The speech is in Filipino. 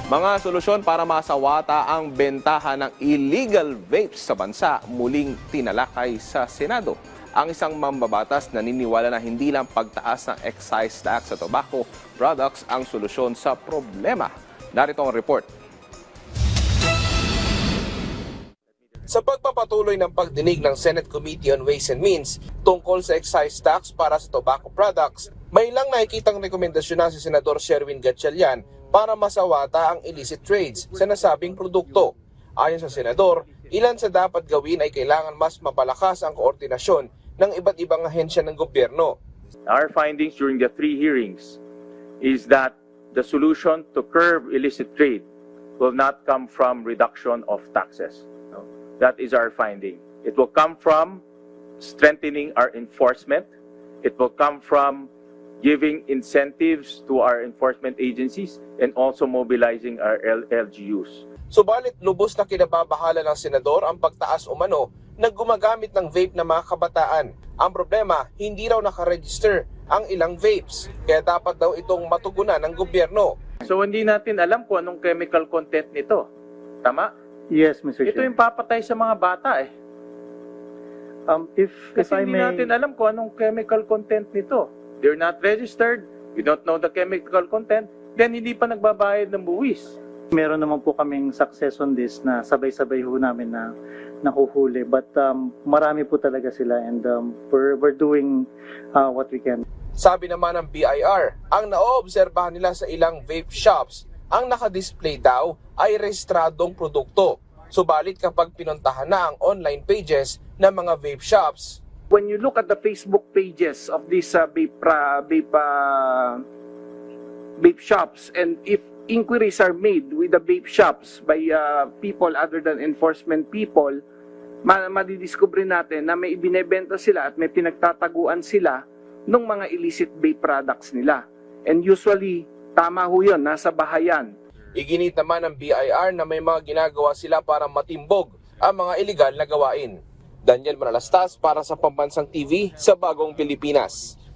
Mga solusyon para masawata ang bentahan ng illegal vapes sa bansa muling tinalakay sa Senado. Ang isang mambabatas naniniwala na hindi lang pagtaas ng excise tax sa tobacco products ang solusyon sa problema. Narito ang report. Sa pagpapatuloy ng pagdinig ng Senate Committee on Ways and Means tungkol sa excise tax para sa tobacco products, may ilang nakikitang rekomendasyon na si Senador Sherwin Gatchalian para masawata ang illicit trades sa nasabing produkto. Ayon sa Senador, ilan sa dapat gawin ay kailangan mas mapalakas ang koordinasyon ng iba't ibang ahensya ng gobyerno. Our findings during the 3 hearings is that the solution to curb illicit trade will not come from reduction of taxes. That is our finding. It will come from strengthening our enforcement. It will come from giving incentives to our enforcement agencies and also mobilizing our LGUs. Subalit lubos na kinababahala ng senador ang pagtaas umano na gumagamit ng vape na mga kabataan. Ang problema, hindi raw nakaregister ang ilang vapes, kaya dapat daw itong matugunan ng gobyerno. So hindi natin alam kung anong chemical content nito. Tama? Yes, Mr. Ito Chair. yung papatay sa mga bata eh. If Kasi I hindi may, natin alam kung anong chemical content nito. They're not registered. We don't know the chemical content. Then hindi pa nagbabayad ng buwis. meron naman po kaming success on this na sabay-sabay ho namin na nahuhuli. But marami po talaga sila and we're doing what we can. Sabi naman ng BIR, ang naoobserbahan nila sa ilang vape shops, ang nakadisplay daw ay rehistradong produkto. Subalit kapag pinuntahan na ang online pages ng mga vape shops, when you look at the Facebook pages of these vape shops, and if inquiries are made with the vape shops by people other than enforcement people, madidiscover natin na may ibinebenta sila at may pinagtataguan sila ng mga illicit vape products nila. And usually, tama ho yun, nasa bahayan. iginit naman ng BIR na may mga ginagawa sila para matimbog ang mga iligal na gawain. Daniel Manalastas para sa Pambansang TV sa Bagong Pilipinas.